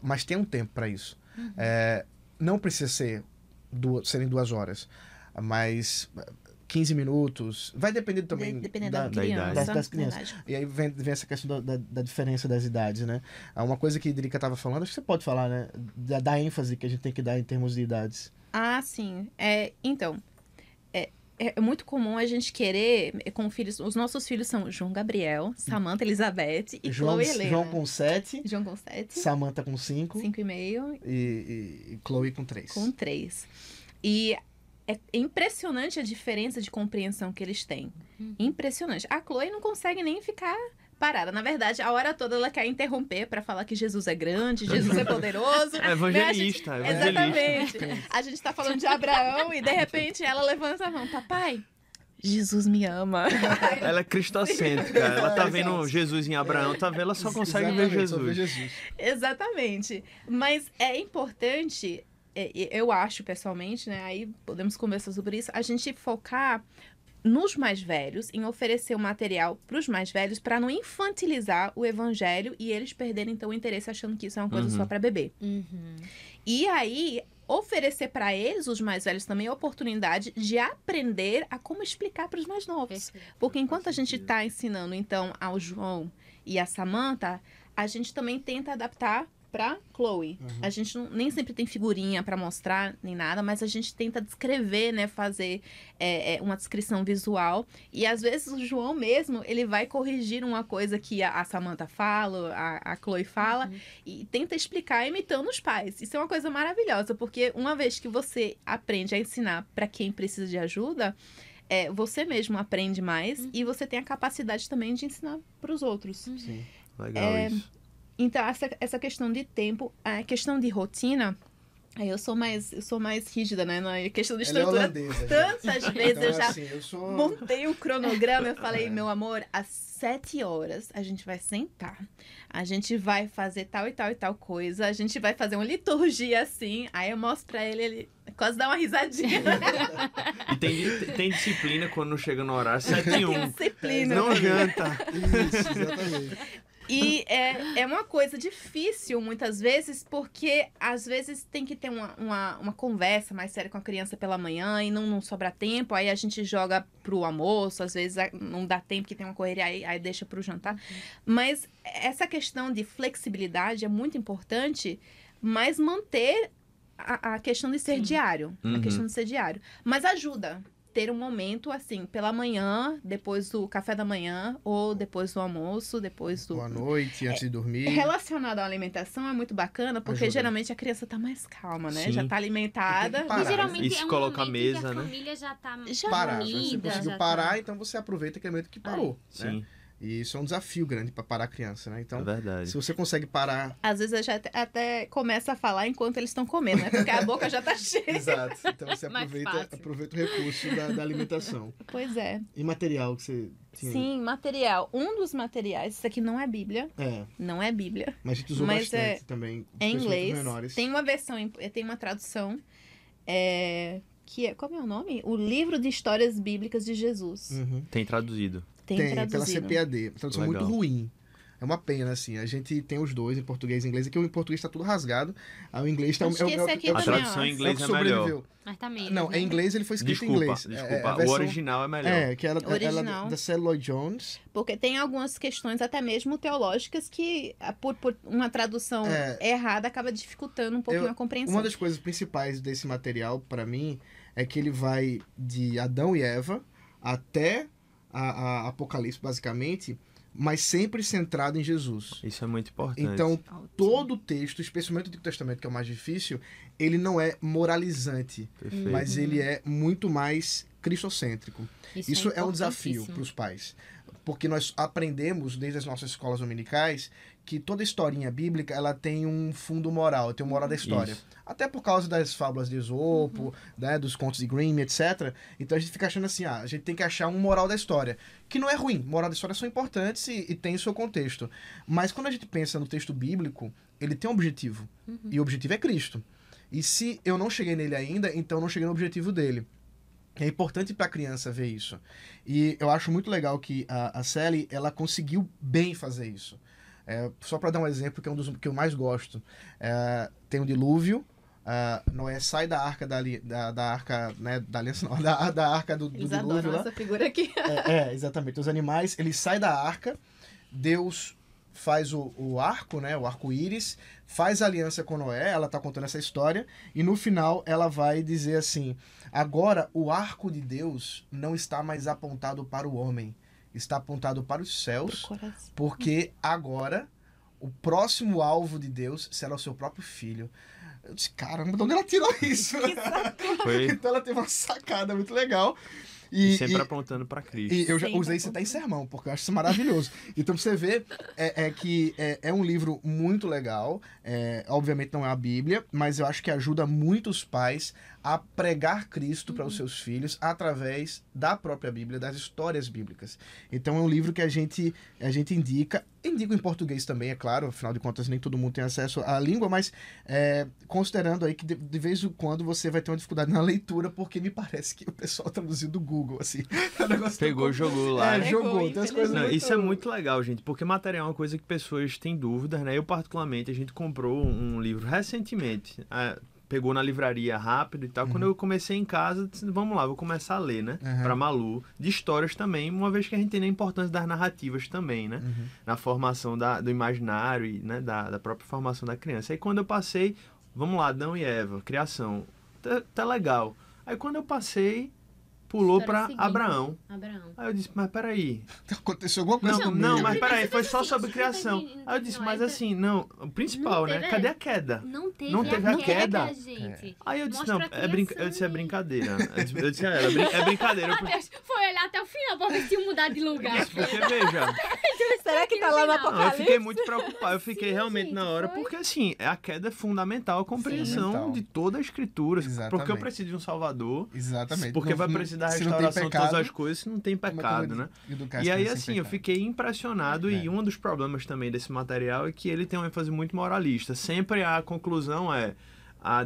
Speaker 3: Mas tem um tempo para isso. Não precisa serem 2 horas, mas 15 minutos. Vai depender também
Speaker 4: Dependendo
Speaker 3: da
Speaker 4: criança,
Speaker 3: das crianças.
Speaker 4: verdade.
Speaker 3: E aí vem essa questão da diferença das idades, né? Uma coisa que a Drica estava falando, acho que você pode falar, né? Da ênfase que a gente tem que dar em termos de idades.
Speaker 4: Ah, sim. Então, é muito comum a gente querer, com filhos... Os nossos filhos são João Gabriel, Samantha Elizabeth e Chloe Helena.
Speaker 3: João com 7.
Speaker 4: João com 7.
Speaker 3: Samantha com 5.
Speaker 4: 5,5.
Speaker 3: E Chloe com 3.
Speaker 4: Com 3. E é impressionante a diferença de compreensão que eles têm. Impressionante. A Chloe não consegue nem ficar parada. Na verdade, a hora toda ela quer interromper para falar que Jesus é grande, Jesus é poderoso.
Speaker 1: É evangelista.
Speaker 4: Exatamente. A gente tá falando de Abraão e, de repente, ela levanta a mão. Papai, Jesus me ama.
Speaker 1: Ela é cristocêntrica. Ela tá vendo Jesus em Abraão, tá vendo? Ela só consegue ver Jesus.
Speaker 4: Exatamente. Mas é importante, eu acho pessoalmente, né? Aí podemos conversar sobre isso, a gente focar nos mais velhos, em oferecer o material para os mais velhos, para não infantilizar o evangelho e eles perderem então o interesse achando que isso é uma coisa só para bebê. E aí oferecer para eles, os mais velhos, também a oportunidade de aprender a como explicar para os mais novos. Porque enquanto a gente está ensinando então ao João e a Samantha, a gente também tenta adaptar para Chloe. A gente nem sempre tem figurinha para mostrar, nem nada, mas a gente tenta descrever, né? Fazer uma descrição visual. E às vezes o João mesmo, ele vai corrigir uma coisa que a Samantha fala, a Chloe fala, e tenta explicar imitando os pais. Isso é uma coisa maravilhosa, porque uma vez que você aprende a ensinar para quem precisa de ajuda, você mesmo aprende mais e você tem a capacidade também de ensinar para os outros.
Speaker 1: Sim, legal isso.
Speaker 4: Então, essa questão de tempo, a questão de rotina, eu sou mais rígida, né? Na questão de estrutura.
Speaker 3: Ela é holandesa,
Speaker 4: tantas vezes
Speaker 3: então,
Speaker 4: eu já
Speaker 3: assim,
Speaker 4: montei o cronograma, eu falei, meu amor, às 7 horas a gente vai sentar. A gente vai fazer tal e tal e tal coisa. A gente vai fazer uma liturgia assim. Aí eu mostro pra ele quase dá uma risadinha.
Speaker 1: E tem disciplina quando não chega no horário, 7-1.
Speaker 4: Disciplina.
Speaker 1: Não janta.
Speaker 3: Isso, exatamente.
Speaker 4: E é uma coisa difícil, muitas vezes, porque às vezes tem que ter uma conversa mais séria com a criança pela manhã e não sobra tempo, aí a gente joga pro almoço, às vezes não dá tempo que tem uma correria, aí deixa pro jantar. Mas essa questão de flexibilidade é muito importante, mas manter a questão de ser diário. A questão de ser diário. Mas ajuda. Ter um momento, assim, pela manhã, depois do café da manhã, ou depois do almoço, depois do...
Speaker 3: Boa noite, antes de dormir.
Speaker 4: Relacionado à alimentação é muito bacana, porque
Speaker 3: Ajuda.
Speaker 4: Geralmente a criança tá mais calma, né?
Speaker 1: Sim.
Speaker 4: Já tá alimentada.
Speaker 3: Parar,
Speaker 2: E geralmente
Speaker 1: Isso
Speaker 2: é um
Speaker 1: coloca a
Speaker 2: momento
Speaker 1: mesa,
Speaker 2: que a
Speaker 1: né?
Speaker 2: família já tá
Speaker 3: Parar. Se você
Speaker 2: unida,
Speaker 3: conseguiu
Speaker 2: já
Speaker 3: parar,
Speaker 2: tá...
Speaker 3: então você aproveita aquele momento que parou. Né?
Speaker 1: Sim,
Speaker 3: E isso é um desafio grande para parar a criança, né?
Speaker 1: é
Speaker 3: Então,
Speaker 1: verdade.
Speaker 3: se você consegue parar...
Speaker 4: Às vezes eu já até começo a falar enquanto eles estão comendo, né? Porque a boca já tá cheia.
Speaker 3: Exato. Então você
Speaker 2: Mais fácil.
Speaker 3: aproveita o recurso da alimentação.
Speaker 4: Pois é.
Speaker 3: E material que você tinha?
Speaker 4: Sim, material. Um dos materiais, isso aqui não é Bíblia.
Speaker 3: É,
Speaker 4: Não é Bíblia.
Speaker 3: mas a gente usou
Speaker 4: Mas
Speaker 3: bastante também.
Speaker 4: É em
Speaker 3: principalmente os
Speaker 4: inglês.
Speaker 3: menores.
Speaker 4: Tem uma versão, tem uma tradução. Que é, como é o nome? O Livro de Histórias Bíblicas de Jesus.
Speaker 3: Uhum.
Speaker 1: Tem traduzido.
Speaker 4: Tem
Speaker 3: pela
Speaker 4: traduzido.
Speaker 3: CPAD. Tradução
Speaker 1: Legal.
Speaker 3: muito ruim. É uma pena, assim. A gente tem os dois, em português e inglês. Aqui o em português tá tudo rasgado. Aí o inglês tá...
Speaker 4: Acho que esse aqui
Speaker 1: A
Speaker 4: também,
Speaker 1: tradução
Speaker 4: ó.
Speaker 1: em inglês
Speaker 3: que
Speaker 1: é melhor.
Speaker 3: sobreviveu.
Speaker 2: Mas tá mesmo.
Speaker 3: Não, em inglês ele foi escrito em inglês.
Speaker 1: Desculpa.
Speaker 3: a
Speaker 1: O
Speaker 3: versão-
Speaker 1: original é melhor.
Speaker 3: É, que era
Speaker 4: Original.
Speaker 3: da Celluloid Jones.
Speaker 4: Porque tem algumas questões, até mesmo teológicas, que por uma tradução errada acaba dificultando um pouquinho a compreensão.
Speaker 3: Uma das coisas principais desse material, pra mim, é que ele vai de Adão e Eva até a Apocalipse, basicamente, mas sempre centrado em Jesus.
Speaker 1: Isso é muito importante.
Speaker 3: Então, todo o texto, especialmente o Antigo Testamento, que é o mais difícil, ele não é moralizante,
Speaker 1: Perfeito.
Speaker 3: mas ele é muito mais cristocêntrico. Isso é um desafio para os pais. Porque nós aprendemos, desde as nossas escolas dominicais, que toda historinha bíblica ela tem um fundo moral, tem um moral da história.
Speaker 1: Isso.
Speaker 3: Até por causa das fábulas de Esopo, né, dos contos de Grimm, etc. Então a gente fica achando assim, a gente tem que achar um moral da história. Que não é ruim, moral da história são importantes e tem o seu contexto. Mas quando a gente pensa no texto bíblico, ele tem um objetivo. E o objetivo é Cristo. E se eu não cheguei nele ainda, então eu não cheguei no objetivo dele. É importante para a criança ver isso. E eu acho muito legal que a Sally, ela conseguiu bem fazer isso. Só para dar um exemplo, que é um dos que eu mais gosto. Tem o dilúvio. Noé sai da arca da arca, né, da aliança, não, da arca do dilúvio lá.
Speaker 4: Essa figura aqui.
Speaker 3: Exatamente. Os animais, ele sai da arca, Deus faz o arco, né, o arco-íris, faz aliança com Noé, ela tá contando essa história, e no final ela vai dizer assim, agora o arco de Deus não está mais apontado para o homem, está apontado para os céus, porque agora o próximo alvo de Deus será o seu próprio filho. Eu disse, caramba, de onde ela tirou isso?
Speaker 1: Foi.
Speaker 3: Então ela teve uma sacada muito legal.
Speaker 1: E sempre apontando para Cristo.
Speaker 3: E eu já usei isso até em sermão, porque eu acho isso maravilhoso. Então, pra você ver, que é um livro muito legal. Obviamente não é a Bíblia, mas eu acho que ajuda muitos pais a pregar Cristo para os seus filhos através da própria Bíblia, das histórias bíblicas. Então é um livro que a gente indica em português também, é claro, afinal de contas nem todo mundo tem acesso à língua, mas considerando aí que de vez em quando você vai ter uma dificuldade na leitura, porque me parece que o pessoal traduziu do Google, assim.
Speaker 1: Pegou, jogou lá.
Speaker 3: Jogou. Tem as coisas
Speaker 1: não, isso é muito legal, gente, porque material é uma coisa que pessoas têm dúvidas, né? Eu, particularmente, a gente comprou um livro recentemente, pegou na livraria rápido e tal. Quando eu comecei em casa, disse, vamos lá, vou começar a ler, né? Pra Malu, de histórias também, uma vez que a gente tem a importância das narrativas também, né? Na formação do imaginário e, né? da própria formação da criança. Aí quando eu passei, vamos lá, Adão e Eva, criação, tá legal. Aí quando eu passei, pulou pra Abraão. Aí eu disse, mas peraí.
Speaker 3: Aconteceu alguma coisa comigo?
Speaker 1: Não, mas peraí, foi só sobre criação. Aí eu disse, mas assim, não, o principal, né? Cadê a queda?
Speaker 2: Não teve
Speaker 1: a queda.
Speaker 2: Gente.
Speaker 1: Aí eu disse, não, eu disse, é brincadeira. Eu disse a ela, é brincadeira.
Speaker 2: Matheus foi olhar até o final pra ver se ia mudar de lugar.
Speaker 1: Porque, veja...
Speaker 4: Será que tá lá no Apocalipse?
Speaker 1: Eu fiquei muito preocupado, eu fiquei realmente na hora, porque assim, a queda é fundamental, a compreensão de toda a Escritura. Exatamente. Porque eu preciso de um Salvador.
Speaker 3: Exatamente.
Speaker 1: Porque vai precisar da restauração de todas as coisas se não tem pecado, né? E aí, assim, eu fiquei impressionado e um dos problemas também desse material é que ele tem uma ênfase muito moralista. Sempre a conclusão é: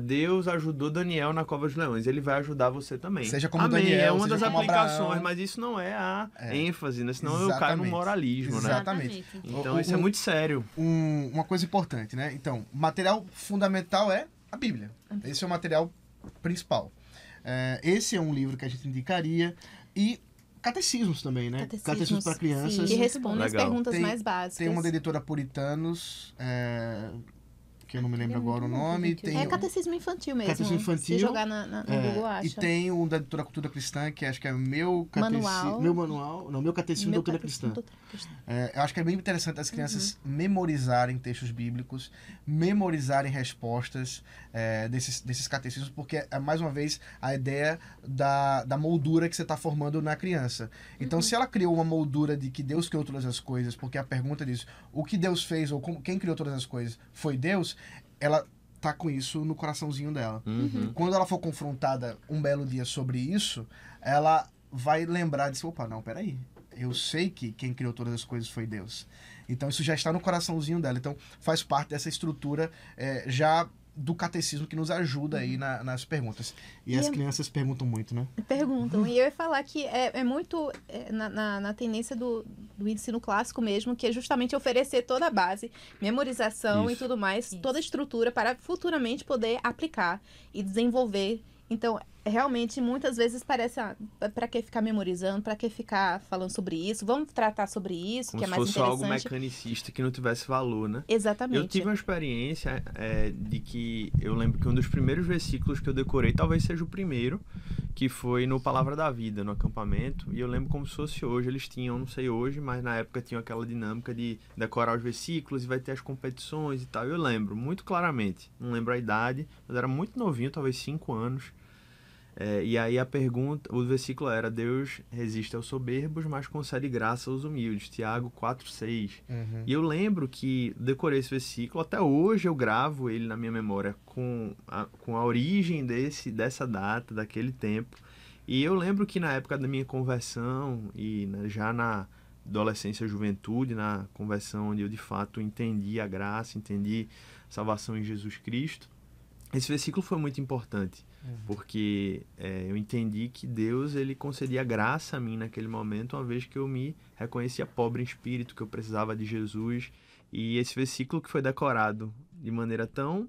Speaker 1: Deus ajudou Daniel na cova dos leões, ele vai ajudar você também.
Speaker 3: Seja como
Speaker 1: Amém.
Speaker 3: Daniel,
Speaker 1: é uma das aplicações,
Speaker 3: Abraão.
Speaker 1: Mas isso não é a ênfase, né? Senão eu caio no moralismo, né?
Speaker 3: Exatamente.
Speaker 1: Então isso é muito sério.
Speaker 3: Uma coisa importante, né? Então, o material fundamental é a Bíblia. Esse é o material principal. Esse é um livro que a gente indicaria. E catecismos também, né? Catecismos para crianças.
Speaker 4: Que respondem as perguntas mais básicas.
Speaker 3: Tem uma da editora Puritanos, que eu não me lembro agora o nome.
Speaker 4: É catecismo infantil mesmo.
Speaker 3: Catecismo infantil.
Speaker 4: Se jogar no Google, acha.
Speaker 3: E tem um da editora Cultura Cristã, que acho que é meu Catecismo de Doutrina Cristã. Eu acho que é bem interessante as crianças memorizarem textos bíblicos, memorizarem respostas desses catecismos, porque é, mais uma vez, a ideia da moldura que você está formando na criança. Então, se ela criou uma moldura de que Deus criou todas as coisas, porque a pergunta diz, o que Deus fez, ou quem criou todas as coisas, foi Deus, ela tá com isso no coraçãozinho dela. Quando ela for confrontada um belo dia sobre isso, ela vai lembrar de opa, não, peraí, eu sei que quem criou todas as coisas foi Deus. Então isso já está no coraçãozinho dela. Então faz parte dessa estrutura já do catecismo que nos ajuda aí nas perguntas. E as crianças perguntam muito, né?
Speaker 4: Perguntam. E eu ia falar que é muito na tendência do ensino clássico mesmo, que é justamente oferecer toda a base, memorização e tudo mais, toda a estrutura para futuramente poder aplicar e desenvolver. Então, realmente, muitas vezes parece, para que ficar memorizando, para que ficar falando sobre isso, vamos tratar sobre isso,
Speaker 1: como
Speaker 4: que é mais interessante.
Speaker 1: Como se fosse algo mecanicista que não tivesse valor, né?
Speaker 4: Exatamente.
Speaker 1: Eu tive uma experiência de que eu lembro que um dos primeiros versículos que eu decorei, talvez seja o primeiro, que foi no Palavra da Vida, no acampamento, e eu lembro como se fosse hoje, eles tinham, não sei hoje, mas na época tinham aquela dinâmica de decorar os versículos e vai ter as competições e tal, eu lembro muito claramente, não lembro a idade, mas era muito novinho, talvez 5 anos. E aí a pergunta, o versículo era: Deus resiste aos soberbos, mas concede graça aos humildes. Tiago 4,6. E eu lembro que decorei esse versículo, até hoje eu gravo ele na minha memória com a origem dessa data, daquele tempo. E eu lembro que na época da minha conversão e já na adolescência e juventude, na conversão onde eu de fato entendi a graça, entendi a salvação em Jesus Cristo, esse versículo foi muito importante. Porque eu entendi que Deus ele concedia graça a mim naquele momento, uma vez que eu me reconhecia pobre em espírito, que eu precisava de Jesus. E esse versículo que foi decorado de maneira tão,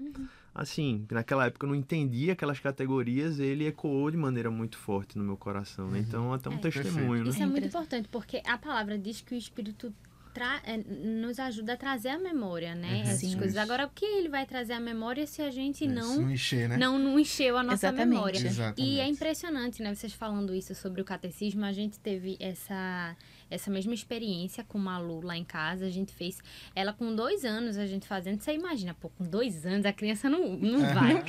Speaker 1: assim, naquela época eu não entendia aquelas categorias, ele ecoou de maneira muito forte no meu coração. Né? Então, até um testemunho. Né?
Speaker 2: Isso é muito importante, porque a palavra diz que o Espírito nos ajuda a trazer a memória, né? Essas coisas. Agora, o que ele vai trazer a memória se a gente não
Speaker 3: encher, né?
Speaker 2: não encheu a nossa memória?
Speaker 3: Exatamente.
Speaker 2: E é impressionante, né? Vocês falando isso sobre o catecismo, a gente teve essa mesma experiência com Malu lá em casa. A gente fez ela com 2 anos, a gente fazendo. Você imagina, com 2 anos a criança não vai.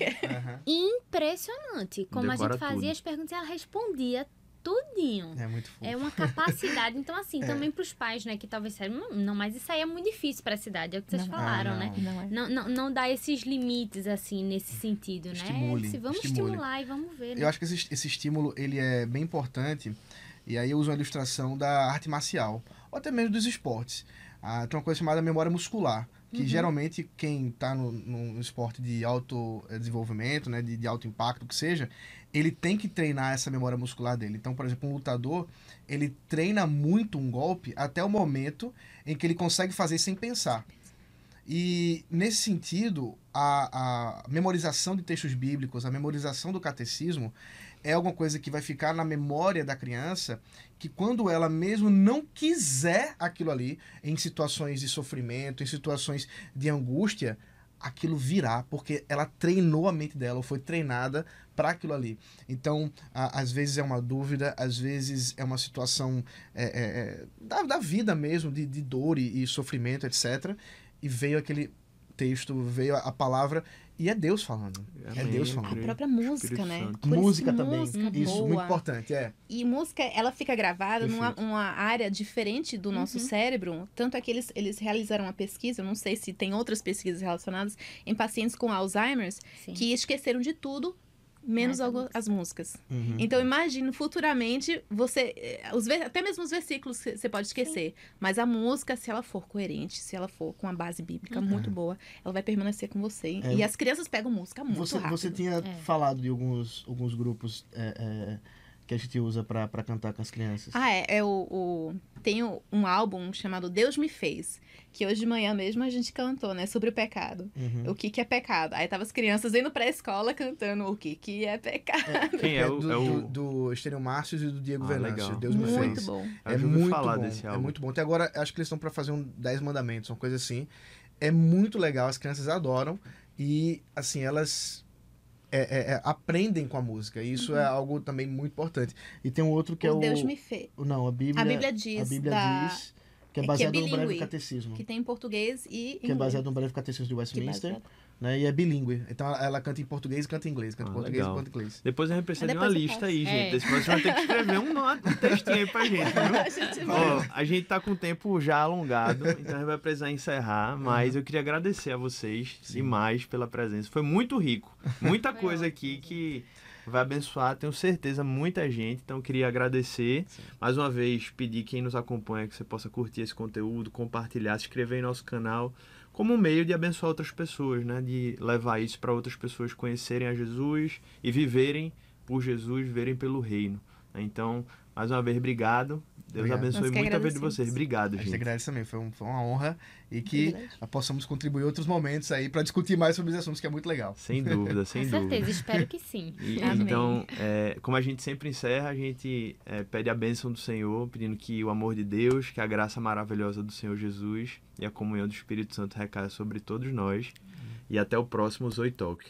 Speaker 2: Impressionante. Como a gente fazia as perguntas e ela respondia tudinho.
Speaker 3: É muito fofo.
Speaker 2: É uma capacidade. Então, assim, também pros pais, né? Que talvez saibam, não, mas isso aí é muito difícil pra cidade, é o que vocês falaram, né? Não dá esses limites, assim, nesse sentido,
Speaker 3: Estimule,
Speaker 2: né? Vamos estimular e vamos ver, né?
Speaker 3: Eu acho que esse estímulo, ele é bem importante. E aí eu uso uma ilustração da arte marcial, ou até mesmo dos esportes. Tem uma coisa chamada memória muscular, que geralmente quem está no esporte de alto desenvolvimento, né, de alto impacto, que seja, ele tem que treinar essa memória muscular dele. Então, por exemplo, um lutador, ele treina muito um golpe até o momento em que ele consegue fazer sem pensar. E, nesse sentido, a memorização de textos bíblicos, a memorização do catecismo, é alguma coisa que vai ficar na memória da criança, que quando ela mesmo não quiser aquilo ali, em situações de sofrimento, em situações de angústia, aquilo virá, porque ela treinou a mente dela, ou foi treinada para aquilo ali. Então, às vezes é uma dúvida, às vezes é uma situação da vida mesmo, de dor e sofrimento, etc., e veio aquele texto, veio a palavra, e é Deus falando.
Speaker 1: Amém,
Speaker 3: é Deus falando.
Speaker 4: A própria música, né?
Speaker 3: Música também.
Speaker 4: Música
Speaker 3: Isso,
Speaker 4: boa.
Speaker 3: muito importante,
Speaker 4: E música, ela fica gravada
Speaker 3: Perfeito.
Speaker 4: numa área diferente do nosso cérebro. Tanto é que eles realizaram uma pesquisa, eu não sei se tem outras pesquisas relacionadas, em pacientes com Alzheimer's,
Speaker 2: Sim.
Speaker 4: que esqueceram de tudo, menos as músicas.
Speaker 3: Uhum.
Speaker 4: Então, imagino, futuramente, até mesmo os versículos você pode esquecer. Mas a música, se ela for coerente, se ela for com a base bíblica muito boa, ela vai permanecer com você. E as crianças pegam música muito rápido.
Speaker 3: Você tinha falado de alguns grupos que a gente usa para cantar com as crianças.
Speaker 4: Tem um álbum chamado Deus Me Fez, que hoje de manhã mesmo a gente cantou, né, sobre o pecado.
Speaker 3: Uhum.
Speaker 4: O que é pecado? Aí tava as crianças indo pra escola cantando o que é pecado.
Speaker 1: Quem é o...
Speaker 3: Do Estênio Márcios e do Diego Venâncio.
Speaker 1: Legal.
Speaker 3: Deus Me Fez.
Speaker 4: Muito bom.
Speaker 3: É
Speaker 1: já ouvi
Speaker 3: muito
Speaker 1: falar
Speaker 3: bom.
Speaker 1: desse álbum.
Speaker 3: É muito bom. Até agora, acho que eles estão para fazer 10 mandamentos, uma coisa assim. É muito legal, as crianças adoram. E, assim, elas aprendem com a música. E isso é algo também muito importante. E tem um outro que é o...
Speaker 4: Deus Me Fez.
Speaker 3: Não, a Bíblia diz. A Bíblia diz que é baseado no Breve Catecismo.
Speaker 4: Que tem em português e
Speaker 3: que é baseado no Breve Catecismo de Westminster. Né? E é bilíngue. Então ela canta em português e canta em inglês. Canta em português
Speaker 1: legal.
Speaker 3: e canta em inglês.
Speaker 1: Depois a gente precisa de uma lista aí, gente.
Speaker 2: É.
Speaker 1: Desse próximo vai ter que escrever um textinho aí pra gente, viu? Ó, a gente tá com o tempo já alongado, então a gente vai precisar encerrar, mas eu queria agradecer a vocês demais pela presença. Foi muito rico. Muita coisa aqui que vai abençoar, tenho certeza, muita gente. Então eu queria agradecer. Mais uma vez, pedir quem nos acompanha que você possa curtir esse conteúdo, compartilhar, se inscrever em nosso canal, como um meio de abençoar outras pessoas, né? De levar isso para outras pessoas conhecerem a Jesus e viverem por Jesus, viverem pelo reino. Então, mais uma vez, obrigado. Deus abençoe muito a vida de vocês. Obrigado,
Speaker 3: gente. A gente
Speaker 1: gente.
Speaker 3: agradece também. Foi uma honra e que possamos contribuir em outros momentos aí para discutir mais sobre os assuntos, que é muito legal.
Speaker 1: Sem dúvida, sem dúvida.
Speaker 2: Com certeza, espero que sim.
Speaker 1: Então, como a gente sempre encerra, a gente pede a bênção do Senhor, pedindo que o amor de Deus, que a graça maravilhosa do Senhor Jesus e a comunhão do Espírito Santo recaia sobre todos nós. E até o próximo Zoe Talk.